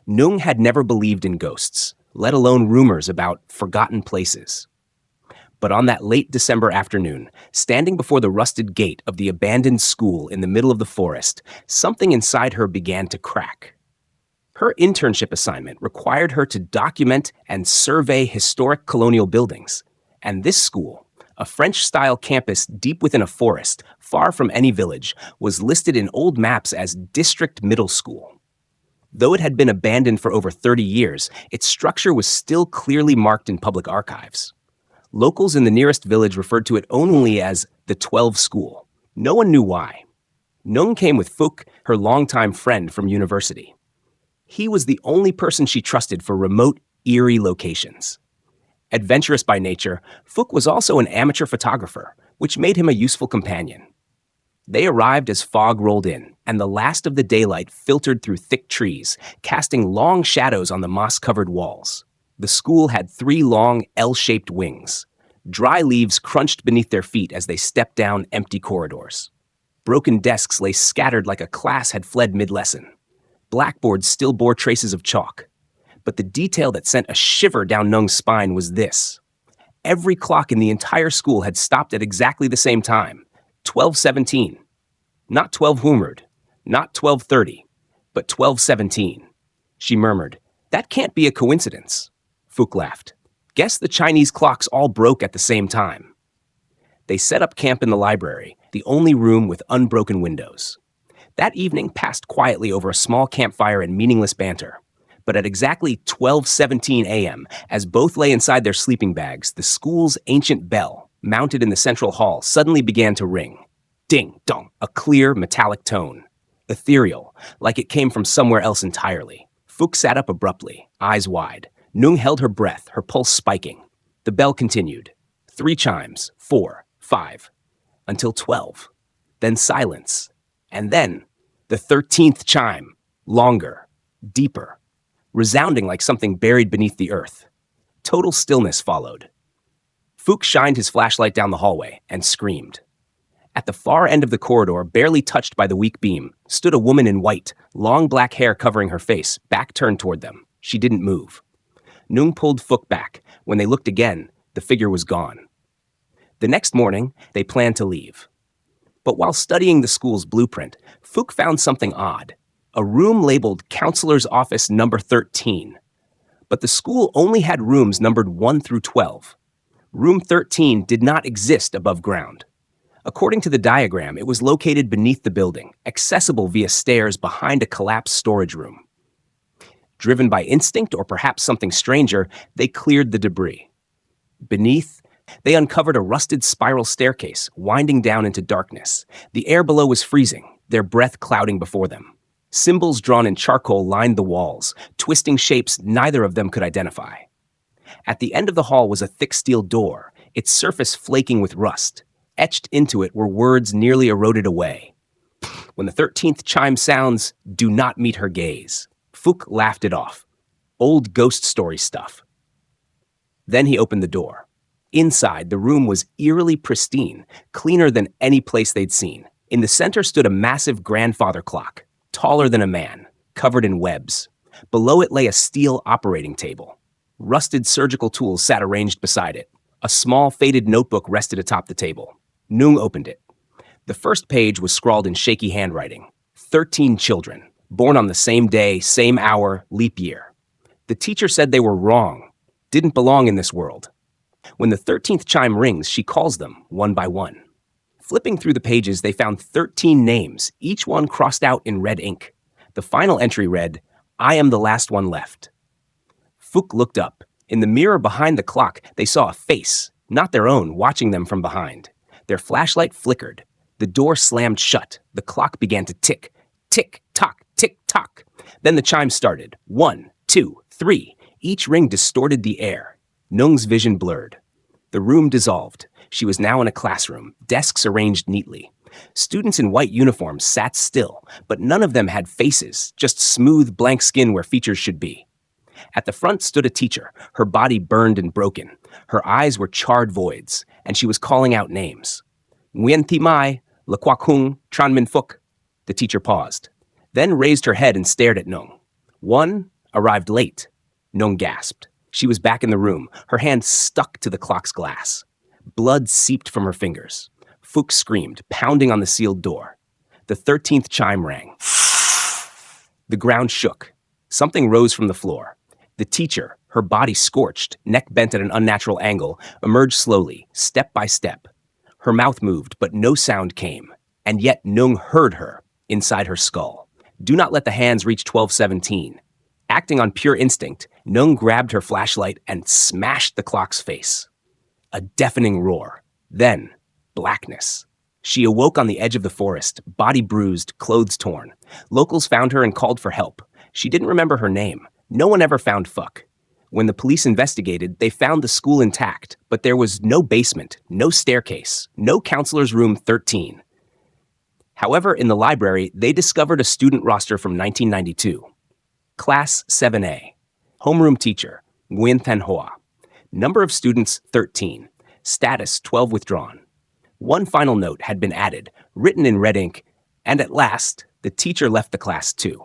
Nung had never believed in ghosts, let alone rumors about forgotten places. But on that late December afternoon, standing before the rusted gate of the abandoned school in the middle of the forest, something inside her began to crack. Her internship assignment required her to document and survey historic colonial buildings, and this school, a French-style campus deep within a forest, far from any village, was listed in old maps as District Middle School. Though it had been abandoned for over 30 years, its structure was still clearly marked in public archives. Locals in the nearest village referred to it only as the 12 School. No one knew why. Nung came with Phuc, her longtime friend from university. He was the only person she trusted for remote, eerie locations. Adventurous by nature, Phuc was also an amateur photographer, which made him a useful companion. They arrived as fog rolled in, and the last of the daylight filtered through thick trees, casting long shadows on the moss-covered walls. The school had 3 long, L-shaped wings. Dry leaves crunched beneath their feet as they stepped down empty corridors. Broken desks lay scattered like a class had fled mid-lesson. Blackboards still bore traces of chalk. But the detail that sent a shiver down Nung's spine was this. Every clock in the entire school had stopped at exactly the same time, 12:17. Not 12 Humerd, not 12:30, but 12:17. She murmured, "That can't be a coincidence." Phuc laughed. "Guess the Chinese clocks all broke at the same time." They set up camp in the library, the only room with unbroken windows. That evening passed quietly over a small campfire and meaningless banter. But at exactly 12:17 a.m., as both lay inside their sleeping bags, the school's ancient bell, mounted in the central hall, suddenly began to ring. Ding, dong, a clear, metallic tone. Ethereal, like it came from somewhere else entirely. Phuc sat up abruptly, eyes wide. Nung held her breath, her pulse spiking. The bell continued. 3 chimes, 4, 5, until 12. Then silence. And then, the 13th chime. Longer, deeper, resounding like something buried beneath the earth. Total stillness followed. Phuc shined his flashlight down the hallway and screamed. At the far end of the corridor, barely touched by the weak beam, stood a woman in white, long black hair covering her face, back turned toward them. She didn't move. Nung pulled Phuc back. When they looked again, the figure was gone. The next morning, they planned to leave. But while studying the school's blueprint, Phuc found something odd. A room labeled Counselor's Office Number 13. But the school only had rooms numbered 1 through 12. Room 13 did not exist above ground. According to the diagram, it was located beneath the building, accessible via stairs behind a collapsed storage room. Driven by instinct or perhaps something stranger, they cleared the debris. Beneath, they uncovered a rusted spiral staircase, winding down into darkness. The air below was freezing, their breath clouding before them. Symbols drawn in charcoal lined the walls, twisting shapes neither of them could identify. At the end of the hall was a thick steel door, its surface flaking with rust. Etched into it were words nearly eroded away. When the 13th chime sounds, do not meet her gaze. Phuc laughed it off. Old ghost story stuff. Then he opened the door. Inside, the room was eerily pristine, cleaner than any place they'd seen. In the center stood a massive grandfather clock, taller than a man, covered in webs. Below it lay a steel operating table. Rusted surgical tools sat arranged beside it. A small, faded notebook rested atop the table. Nung opened it. The first page was scrawled in shaky handwriting. 13 children, born on the same day, same hour, leap year. The teacher said they were wrong, didn't belong in this world. When the 13th chime rings, she calls them one by one. Flipping through the pages, they found 13 names, each one crossed out in red ink. The final entry read, "I am the last one left." Phuc looked up. In the mirror behind the clock, they saw a face, not their own, watching them from behind. Their flashlight flickered. The door slammed shut. The clock began to tick. Tick, tock, tick, tock. Then the chime started. 1, 2, 3. Each ring distorted the air. Nung's vision blurred. The room dissolved. She was now in a classroom, desks arranged neatly. Students in white uniforms sat still, but none of them had faces, just smooth, blank skin where features should be. At the front stood a teacher, her body burned and broken. Her eyes were charred voids, and she was calling out names. Nguyen Thi Mai, Le Quoc Hung, Tran Minh Phuc. The teacher paused, then raised her head and stared at Nung. 1, Arrived late. Nung gasped. She was back in the room, her hand stuck to the clock's glass. Blood seeped from her fingers. Fuchs screamed, pounding on the sealed door. The 13th chime rang. The ground shook. Something rose from the floor. The teacher, her body scorched, neck bent at an unnatural angle, emerged slowly, step by step. Her mouth moved, but no sound came. And yet Nung heard her, inside her skull. Do not let the hands reach 1217. Acting on pure instinct, Nung grabbed her flashlight and smashed the clock's face. A deafening roar. Then, blackness. She awoke on the edge of the forest, body bruised, clothes torn. Locals found her and called for help. She didn't remember her name. No one ever found Fuck. When the police investigated, they found the school intact, but there was no basement, no staircase, no counselor's room 13. However, in the library, they discovered a student roster from 1992. Class 7A. Homeroom teacher, Nguyen Thanh Hoa. Number of students, 13. Status, 12 withdrawn. One final note had been added, written in red ink, and at last, the teacher left the class too.